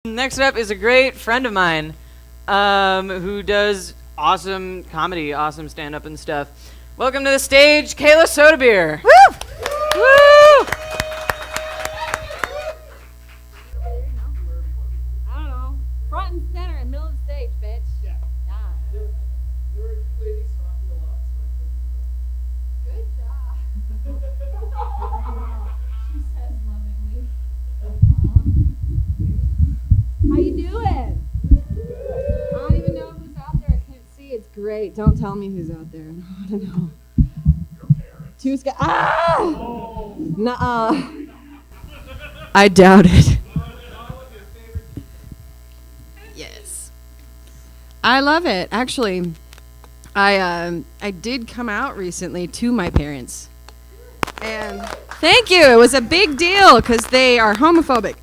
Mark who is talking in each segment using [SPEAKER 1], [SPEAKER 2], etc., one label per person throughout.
[SPEAKER 1] Next up is a great friend of mine who does awesome comedy, awesome stand-up and stuff. Welcome to the stage, Kayla Sotebeer.
[SPEAKER 2] Woo!
[SPEAKER 1] Woo!
[SPEAKER 2] I don't know. Front and center in the middle of the stage, bitch.
[SPEAKER 3] Yeah. There were two ladies talking a lot, so I couldn't do it.
[SPEAKER 2] Good job. She says lovingly. How you doing? I don't even know who's out there. I can't see. It's great. Don't tell me who's out there. I don't know. Two sky. Ah!
[SPEAKER 3] Oh.
[SPEAKER 2] Nuh-uh. I doubt it. Yes. I love it. Actually, I did come out recently to my parents. And thank you. It was a big deal because they are homophobic.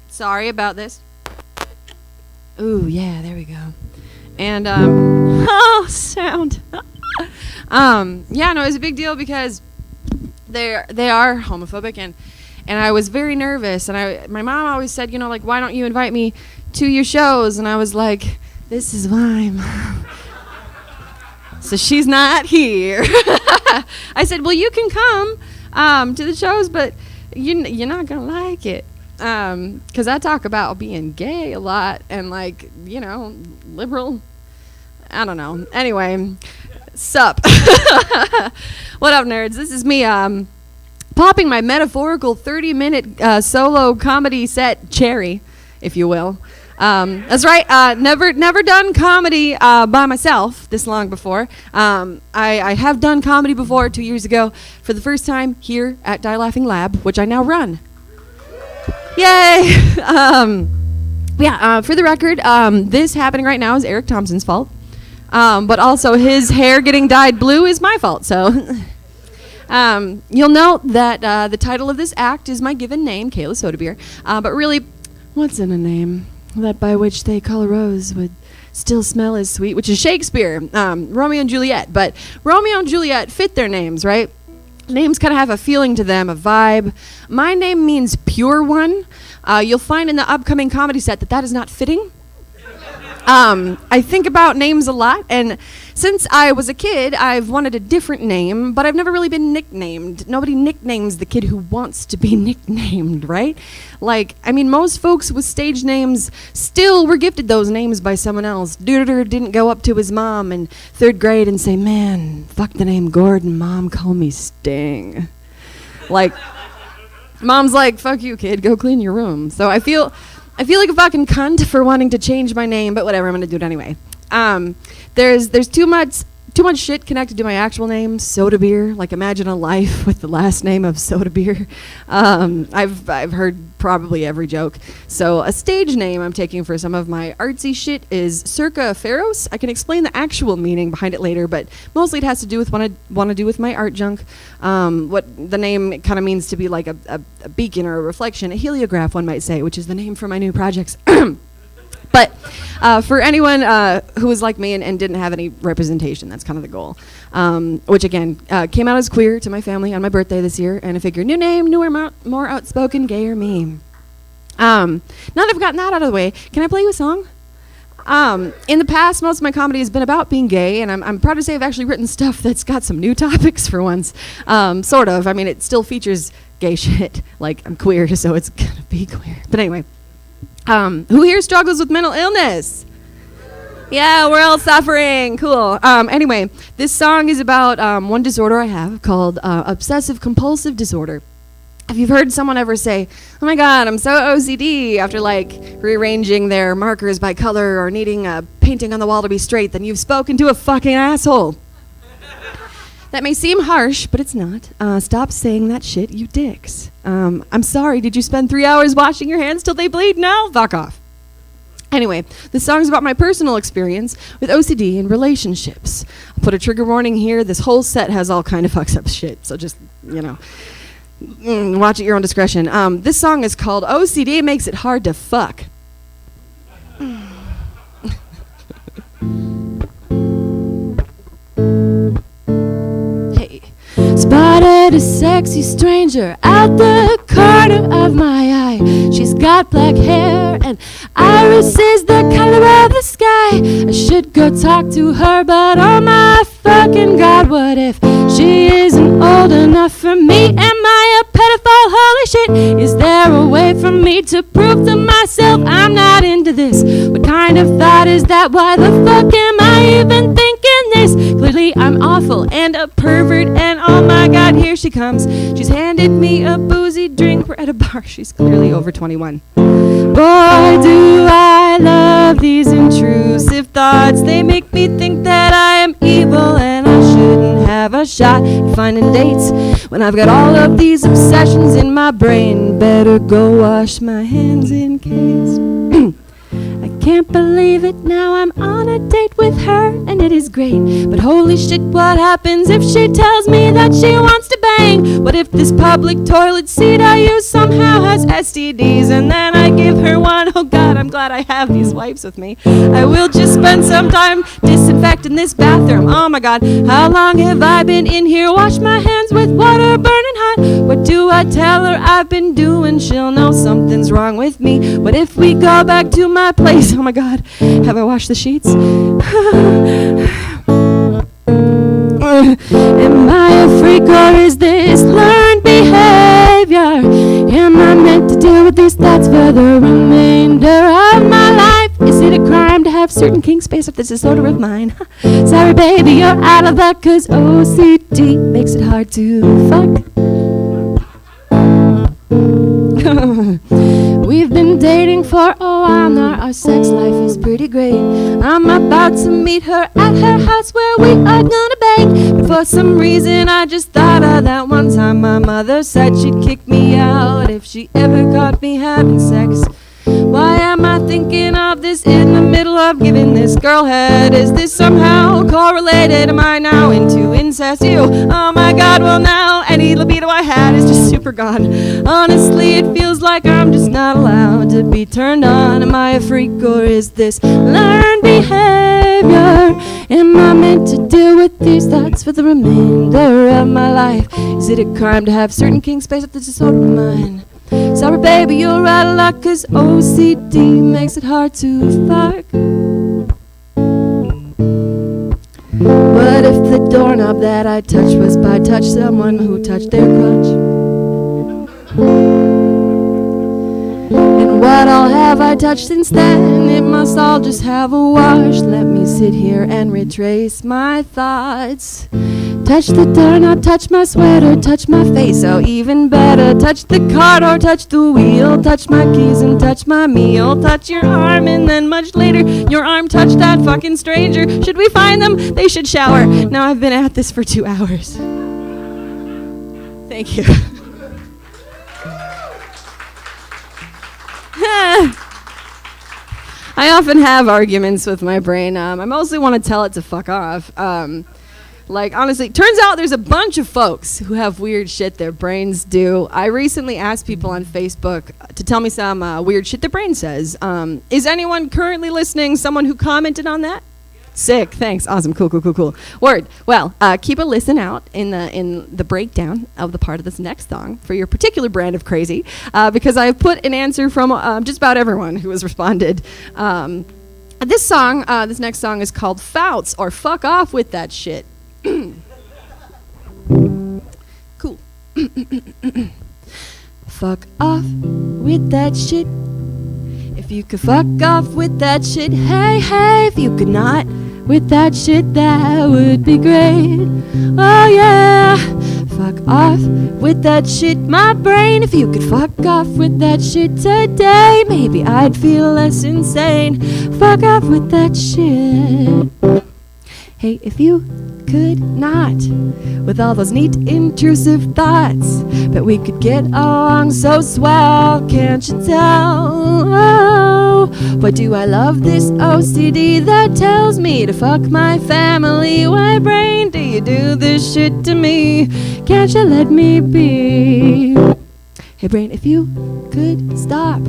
[SPEAKER 2] Sorry about this. Ooh, yeah, there we go. And oh, sound. Yeah, no, it was a big deal because they are homophobic, and I was very nervous, and my mom always said, you know, like, why don't you invite me to your shows? And I was like, this is why, Mom. So she's not here. I said, well, you can come to the shows, but you're not gonna like it. Because I talk about being gay a lot and, like, you know, liberal. I don't know. Anyway, sup. What up, nerds? This is me popping my metaphorical 30-minute solo comedy set cherry, if you will. That's right. Never done comedy by myself this long before. I have done comedy before 2 years ago for the first time here at Die Laughing Lab, which I now run. Yay! For the record, this happening right now is Eric Thompson's fault. But also his hair getting dyed blue is my fault. So you'll note that the title of this act is my given name, Kayla Sotebeer. But really, what's in a name? That by which they call a rose would still smell as sweet, which is Shakespeare, Romeo and Juliet. But Romeo and Juliet fit their names, right? Names kind of have a feeling to them, a vibe. My name means pure one. You'll find in the upcoming comedy set that is not fitting. I think about names a lot, and since I was a kid, I've wanted a different name, but I've never really been nicknamed. Nobody nicknames the kid who wants to be nicknamed, right? Like, I mean, most folks with stage names still were gifted those names by someone else. Duder didn't go up to his mom in 3rd grade and say, man, fuck the name Gordon, Mom, call me Sting. Like, Mom's like, fuck you, kid, go clean your room. So I feel like a fucking cunt for wanting to change my name, but whatever, I'm gonna do it anyway. There's too much shit connected to my actual name, Sotebeer. Like, imagine a life with the last name of Sotebeer. I've heard probably every joke. So a stage name I'm taking for some of my artsy shit is Circa Pharos. I can explain the actual meaning behind it later, but mostly it has to do with what I want to do with my art junk. What the name kind of means to be like a beacon or a reflection, a heliograph, one might say, which is the name for my new projects. But for anyone who was like me and didn't have any representation, that's kind of the goal. Which, again, came out as queer to my family on my birthday this year, and I figured new name, newer, more outspoken, gayer me. Now that I've gotten that out of the way, can I play you a song? In the past, most of my comedy has been about being gay, and I'm proud to say I've actually written stuff that's got some new topics for once. Sort of. I mean, it still features gay shit. Like, I'm queer, so it's gonna be queer. But anyway. Who here struggles with mental illness? Yeah, we're all suffering. Cool. Anyway, this song is about one disorder I have called obsessive compulsive disorder. If you've heard someone ever say, oh my God, I'm so OCD, after like rearranging their markers by color or needing a painting on the wall to be straight, then you've spoken to a fucking asshole. That may seem harsh, but it's not. Stop saying that shit, you dicks. I'm sorry, did you spend 3 hours washing your hands till they bleed? No? Fuck off. Anyway, this song's about my personal experience with OCD and relationships. I'll put a trigger warning here. This whole set has all kind of fucks up shit, so just, you know, watch at your own discretion. This song is called OCD Makes It Hard to Fuck. Spotted a sexy stranger out the corner of my eye. She's got black hair and iris is the color of the sky. I should go talk to her, but oh my fucking God, what if she isn't old enough for me? Am I a pedophile? Holy shit, is there a way for me to prove to myself I'm not into this? What kind of thought is that? Why the fuck am I even thinking this? Clearly I'm awful and a pervert, and oh my God, here she comes. She's handed me a boozy drink. We're at a bar. She's clearly over 21. Boy, do I love these intrusive thoughts. They make me think that I am evil and I shouldn't have a shot at finding dates when I've got all of these obsessions in my brain. Better go wash my hands in case. I can't believe it, now I'm on a date with her and it is great. But holy shit, what happens if she tells me that she wants to bang? What if this public toilet seat I use somehow has STDs and then I give her one? Oh God, I'm glad I have these wipes with me. I will just spend some time disinfecting this bathroom. Oh my God, how long have I been in here? Wash my hands with water burning hot. What do I tell her I've been doing? She'll know something's wrong with me. What if we go back to my place? Oh my God, have I washed the sheets? Am I a freak or is this learned behavior? Am I meant to deal with these thoughts for the remainder of my life? Is it a crime to have certain kinks based off this disorder of mine? Sorry baby, you're out of luck, cause OCD makes it hard to fuck. We've been dating for a while now, our sex life is pretty great. I'm about to meet her at her house where we are gonna bang. But for some reason I just thought of that one time my mother said she'd kick me out if she ever caught me having sex. Why am I thinking of this in the middle of giving this girl head? Is this somehow correlated? Am I now into incest? Ew, oh my God, well now any libido I had is just super gone. Honestly, it feels like I'm just not allowed to be turned on. Am I a freak or is this learned behavior? Am I meant to deal with these thoughts for the remainder of my life? Is it a crime to have certain kinks based off this disorder of mine? Sorry baby, you're out of luck, cause OCD makes it hard to fuck. What if the doorknob that I touched was by touch someone who touched their crotch? And what all have I touched since then? It must all just have a wash. Let me sit here and retrace my thoughts. Touch the doorknob, touch my sweater, touch my face, oh even better. Touch the card or touch the wheel, touch my keys and touch my meal. Touch your arm and then much later your arm touched that fucking stranger. Should we find them? They should shower. Now I've been at this for 2 hours. Thank you. I often have arguments with my brain. I mostly want to tell it to fuck off. Like, honestly, turns out there's a bunch of folks who have weird shit their brains do. I recently asked people on Facebook to tell me some weird shit their brain says. Is anyone currently listening? Someone who commented on that? Sick, thanks, awesome, cool. Word. Well, keep a listen out in the breakdown of the part of this next song for your particular brand of crazy, because I have put an answer from just about everyone who has responded. This next song is called Fouts, or Fuck Off With That Shit. Cool. Fuck off with that shit. If you could fuck off with that shit, hey, if you could not with that shit, that would be great. Oh yeah, fuck off with that shit, my brain. If you could fuck off with that shit today, maybe I'd feel less insane. Fuck off with that shit. Hey, if you could not, with all those neat intrusive thoughts, but we could get along so swell, can't you tell? Oh, why do I love this OCD that tells me to fuck my family? Why, brain, do you do this shit to me? Can't you let me be? Hey brain, if you could stop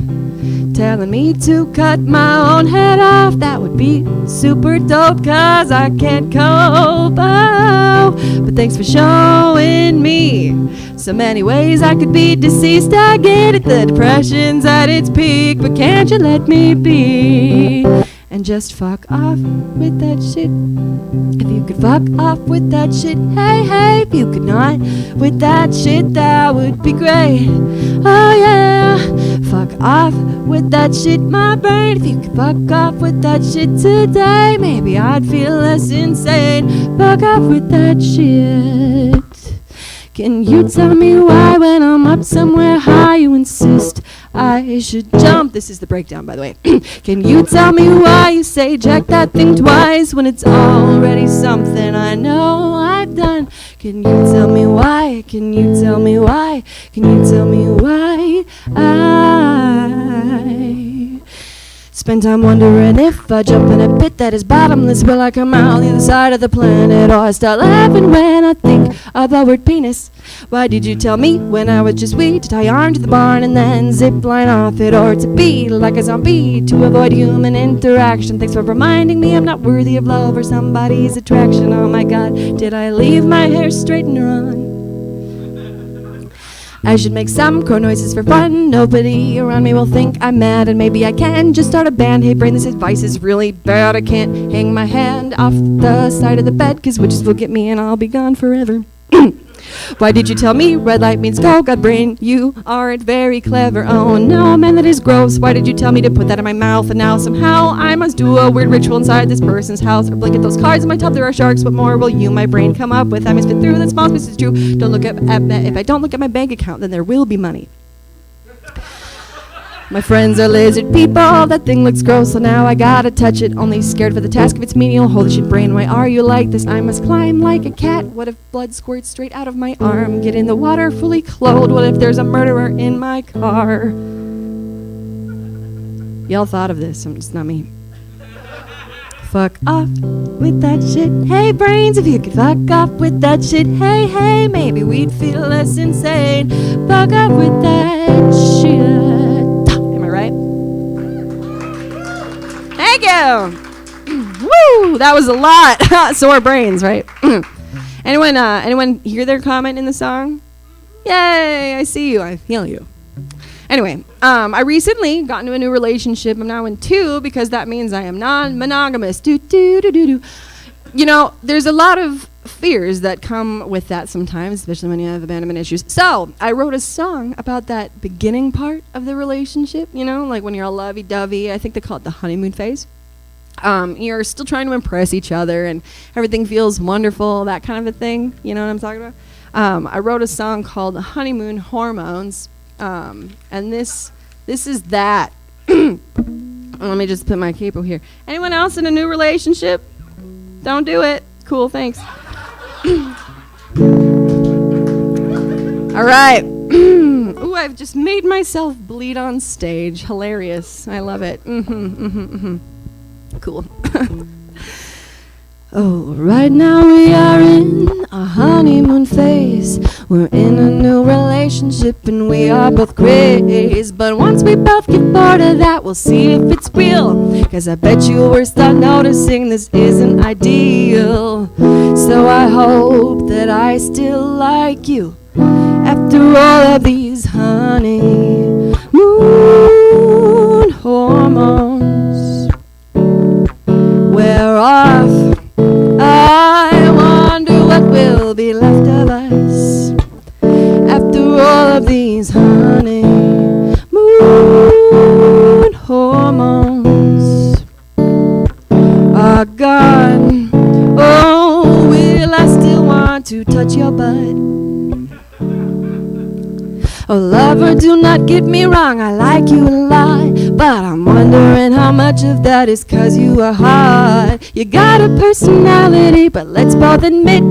[SPEAKER 2] telling me to cut my own head off, that would be super dope, 'cause I can't cope. Oh, but thanks for showing me so many ways I could be deceased. I get it, the depression's at its peak, but can't you let me be and just fuck off with that shit? If you could fuck off with that shit, hey, hey, if you could not with that shit, that would be great. Oh yeah, fuck off with that shit, my brain. If you could fuck off with that shit today, maybe I'd feel less insane. Fuck off with that shit. Can you tell me why when I'm up somewhere high you insist I should jump? This is the breakdown, by the way. Can you tell me why you say jack that thing twice when it's already something I know I've done? Can you tell me why? Can you tell me why? Can you tell me why I spend time wondering if I jump in a pit that is bottomless, will I come out the other side of the planet? Or I start laughing when I think of the word penis. Why did you tell me when I was just wee to tie on to the barn and then zip line off it? Or to be like a zombie to avoid human interaction? Thanks for reminding me I'm not worthy of love or somebody's attraction. Oh my god, did I leave my hair straightener on? I should make some crow noises for fun. Nobody around me will think I'm mad, and maybe I can just start a band. Hey brain, this advice is really bad. I can't hang my hand off the side of the bed, 'cause witches will get me and I'll be gone forever. Why did you tell me red light means go? God brain, you aren't very clever. Oh no, man, that is gross. Why did you tell me to put that in my mouth? And now somehow I must do a weird ritual inside this person's house. Or blink at those cards in my tub, there are sharks. What more will you, my brain, come up with? I must fit through that small space is true. Don't look at if I don't look at my bank account, then there will be money. My friends are lizard people, that thing looks gross, so now I gotta touch it. Only scared for the task of its menial. Holy shit brain, why are you like this? I must climb like a cat. What if blood squirts straight out of my arm? Get in the water fully clothed. What if there's a murderer in my car? Y'all thought of this, it's not me. Fuck off with that shit. Hey brains, if you could fuck off with that shit, hey, hey, maybe we'd feel less insane. Fuck off with that shit. Right? Thank you. Woo! That was a lot. Sore brains, right? Anyone hear their comment in the song? Yay! I see you. I feel you. Anyway, I recently got into a new relationship. I'm now in 2 because that means I am non-monogamous. Do do do do do. You know, there's a lot of fears that come with that sometimes, especially when you have abandonment issues. So I wrote a song about that beginning part of the relationship, you know, like when you're all lovey-dovey. I think they call it the honeymoon phase. You're still trying to impress each other and everything feels wonderful, that kind of a thing. You know what I'm talking about? I wrote a song called Honeymoon Hormones, and this is that. Let me just put my capo here. Anyone else in a new relationship? Don't do it. Cool, thanks. All right. Ooh, I've just made myself bleed on stage. Hilarious. I love it. Cool. Oh, right now we are in a honeymoon phase. We're in a new relationship and we are both crazed. But once we both get bored of that, we'll see if it's real. 'Cause I bet you we'll start noticing this isn't ideal. So I hope that I still like you after all of these honeymoon hormones wear off. I wonder what will be left of us after all of these honeymoon hormones are gone. Oh, will I still want to touch your butt? Oh, lover, do not get me wrong, I like you a lot, but I'm wondering how much of that is 'cause you are hot. You got a personality, but let's both admit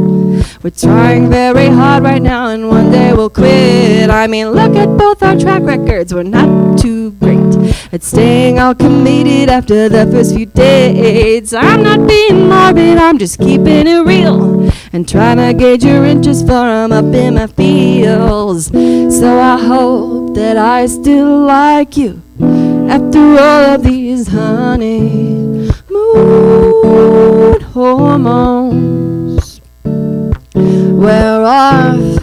[SPEAKER 2] we're trying very hard right now and one day we'll quit. I mean, look at both our track records, we're not too great at staying all committed after the first few dates. I'm not being morbid, I'm just keeping it real and trying to gauge your interest for I'm up in my feels. So I hope that I still like you after all of these honeymoon hormones. We're off.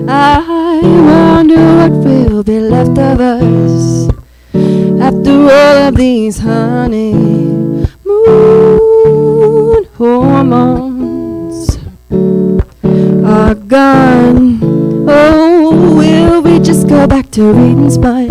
[SPEAKER 2] I wonder what will be left of us after all of these honeymoon hormones are gone. Oh, will we just go back to reading Spud?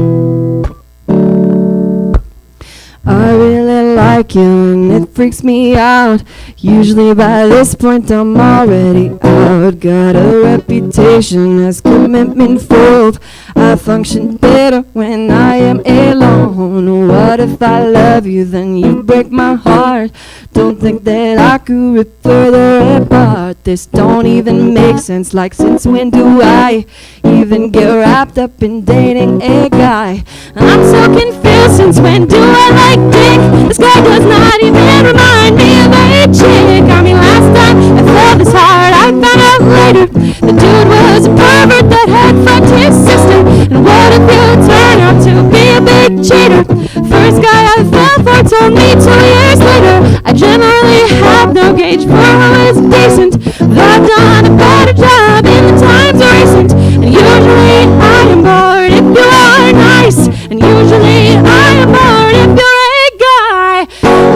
[SPEAKER 2] I really like you and it freaks me out. Usually by this point I'm already out. Got a reputation as commitment phobe. I function better when I am alone. What if I love you, then you break my heart? Don't think that I could rip further apart. This don't even make sense, like since when do I even get wrapped up in dating a guy? I'm so confused, since when do I like dick? This guy does not even remind me of a chick. I mean, last time I felt this hard, I found out later the dude was a pervert that had fucked his sister. And what if you turn out to be a big cheater? First guy I fell for told me 2 years later I generally have no gauge for who is decent, but I've done a better job in the times recent. And usually I am bored if you are nice, and usually I am bored if you're a guy.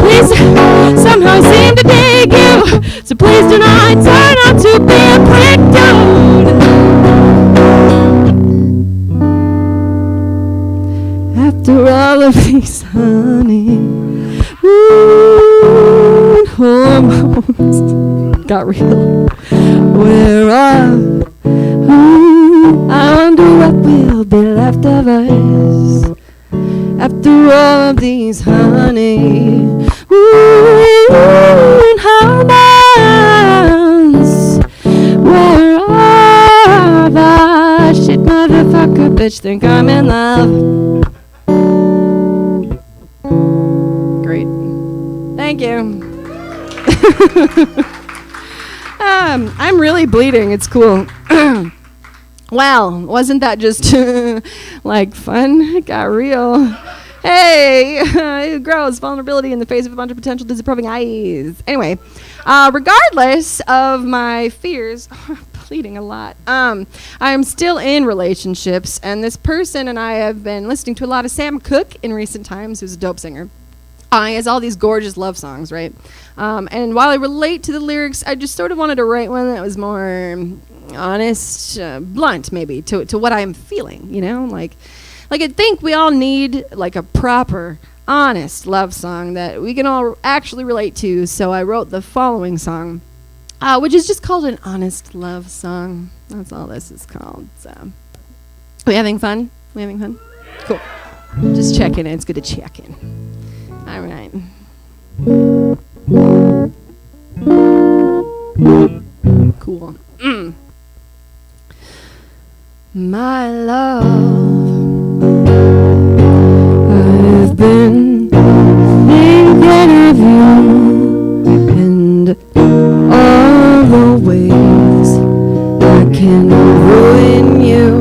[SPEAKER 2] Please somehow seem to dig you, so please do not turn out to be a prick dude. After all of these honeymoon hormones got real, we're off. I wonder what will be left of us after all of these honeymoon hormones. We're off. Ah, shit, motherfucker, bitch, think I'm in love. Great. Thank you. I'm really bleeding. It's cool. Well, wasn't that just like fun? It got real. Hey, it grows vulnerability in the face of a bunch of potential disapproving eyes. Anyway, regardless of my fears, bleeding a lot. I am still in relationships, and this person and I have been listening to a lot of Sam Cooke in recent times, who's a dope singer. He has all these gorgeous love songs, right? And while I relate to the lyrics, I just sort of wanted to write one that was more honest, blunt, maybe, to what I'm feeling, you know? Like I think we all need, like, a proper, honest love song that we can all actually relate to, so I wrote the following song, which is just called an honest love song. That's all this is called, so. We having fun? We having fun? Cool. Just checking in. It's good to check in. All right. Cool. My love, I've been thinking of you and all the ways I can ruin you.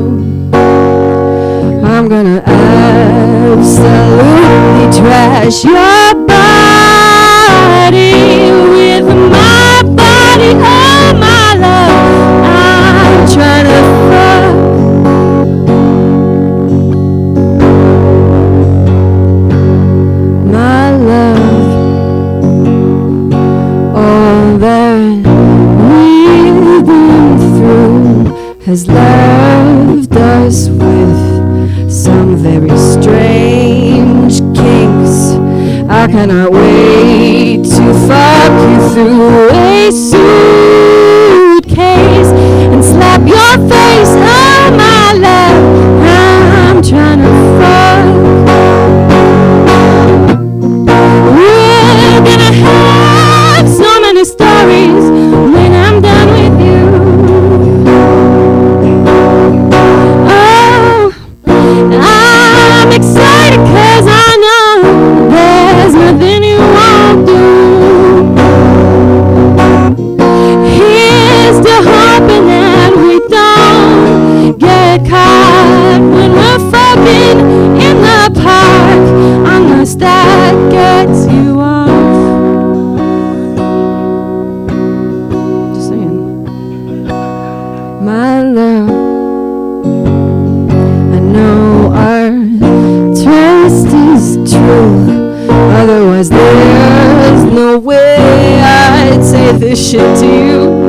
[SPEAKER 2] I'm gonna absolutely trash your body with my body. Oh, my love, I'm trying to fuck. My love, all that we've been through has left us with some very strange kinks. I cannot wait to fuck you through a suitcase and slap your face. Oh, my love, I'm trying to fuck. We're gonna have so many stories when I'm done with you. I'm excited 'cause I know there's nothing you won't do. that gets you off. Just saying. My love, I know our trust is true. Otherwise, there's no way I'd say this shit to you.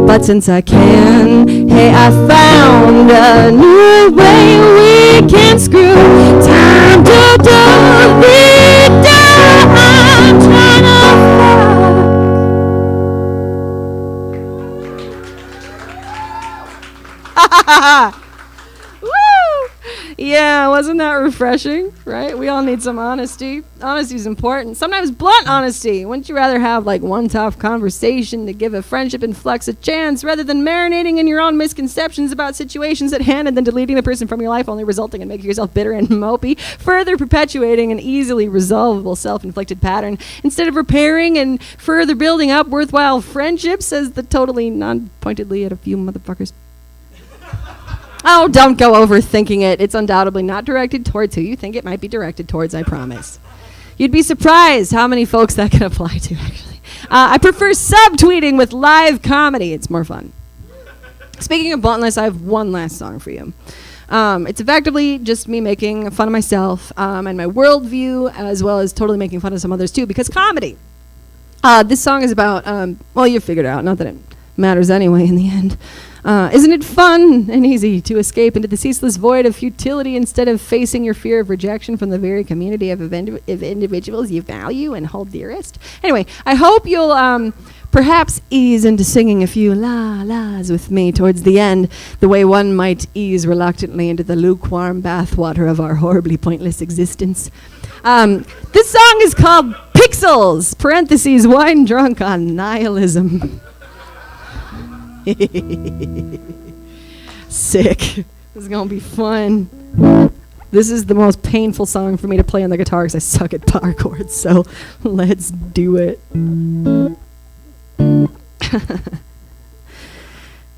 [SPEAKER 2] But since I can, hey, I found a new way we can screw. Time to do the I'm trying to fuck. Woo! Yeah, wasn't that refreshing, right? We all need some honesty. Honesty is important. Sometimes blunt honesty. Wouldn't you rather have like one tough conversation to give a friendship in flux a chance rather than marinating in your own misconceptions about situations at hand and then deleting the person from your life, only resulting in making yourself bitter and mopey, further perpetuating an easily resolvable self-inflicted pattern instead of repairing and further building up worthwhile friendships, says the totally non-pointedly at a few motherfuckers. Oh, don't go overthinking it. It's undoubtedly not directed towards who you think it might be directed towards, I promise. You'd be surprised how many folks that can apply to, actually. I prefer subtweeting with live comedy. It's more fun. Speaking of bluntness, I have one last song for you. It's effectively just me making fun of myself and my worldview, as well as totally making fun of some others, too, because comedy. This song is about, well, you figured it out, not that it matters anyway in the end. Isn't it fun and easy to escape into the ceaseless void of futility instead of facing your fear of rejection from the very community of individuals you value and hold dearest? Anyway, I hope you'll perhaps ease into singing a few la-las with me towards the end, the way one might ease reluctantly into the lukewarm bathwater of our horribly pointless existence. This song is called Pixels, parentheses, wine drunk on nihilism. Sick. This is gonna be fun. This is the most painful song for me to play on the guitar because I suck at power chords, so let's do it.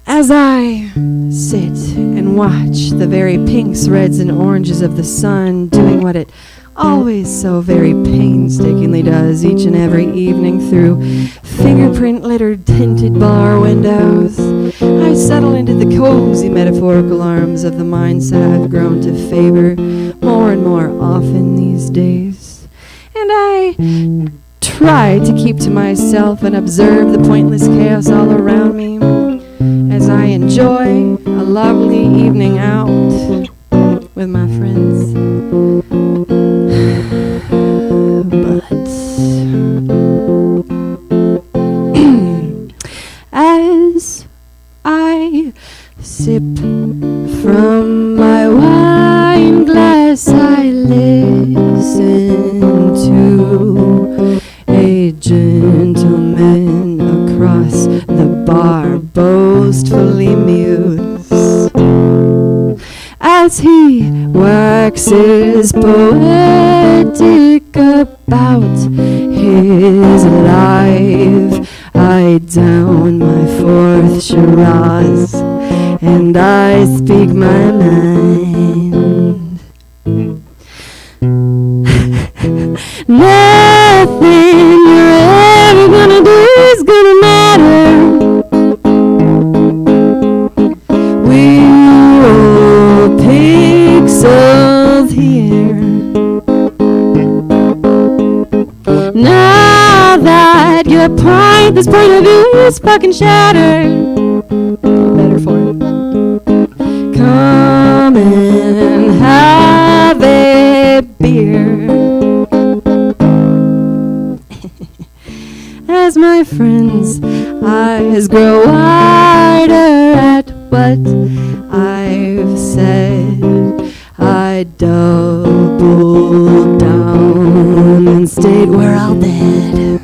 [SPEAKER 2] As I sit and watch the very pinks, reds, and oranges of the sun doing what it always so very painstakingly does each and every evening through fingerprint-littered tinted bar windows, I settle into the cozy metaphorical arms of the mindset I've grown to favor more and more often these days. And I try to keep to myself and observe the pointless chaos all around me as I enjoy a lovely evening out with my friends. But as I sip from my wine glass, I listen to a gentleman across the bar boastfully muse as he waxes poetic about his life. I down my fourth Shiraz and I speak my mind. Nothing you're ever gonna do is gonna matter. We roll pixels here. Now that your this point of view is fucking shattered. Better form. Come and have a beer. As my friends' eyes grow wider at what I've said, I double down and state we're all dead.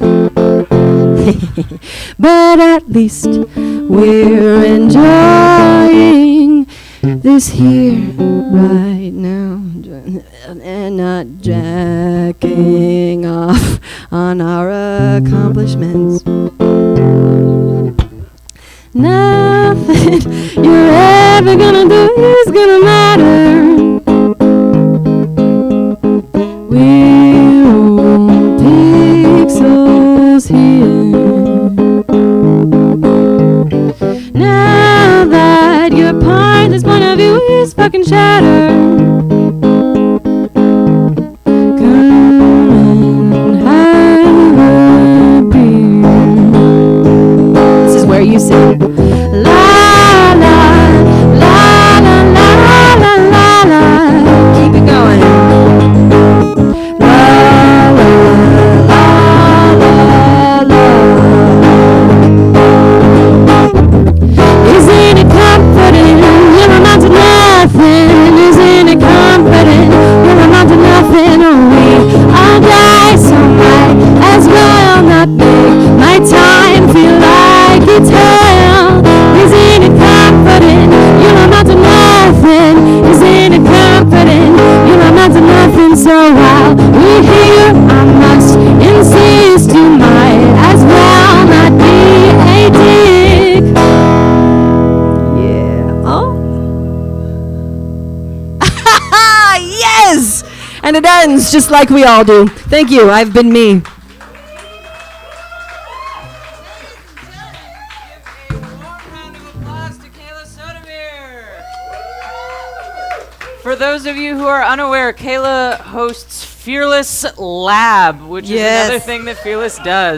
[SPEAKER 2] But at least we're enjoying this here right now and not jacking off on our accomplishments. Nothing you're ever gonna do is gonna matter.
[SPEAKER 4] while we're here, I must insist you might as well not be a dick.
[SPEAKER 2] Yeah. Oh. Yes! And it ends just like we all do. Thank you. I've been me.
[SPEAKER 1] Give a warm round of applause to Kayla Sotebeer. For those of you who are unaware, Kayla hosts Fearless Lab, which is another thing that Fearless does.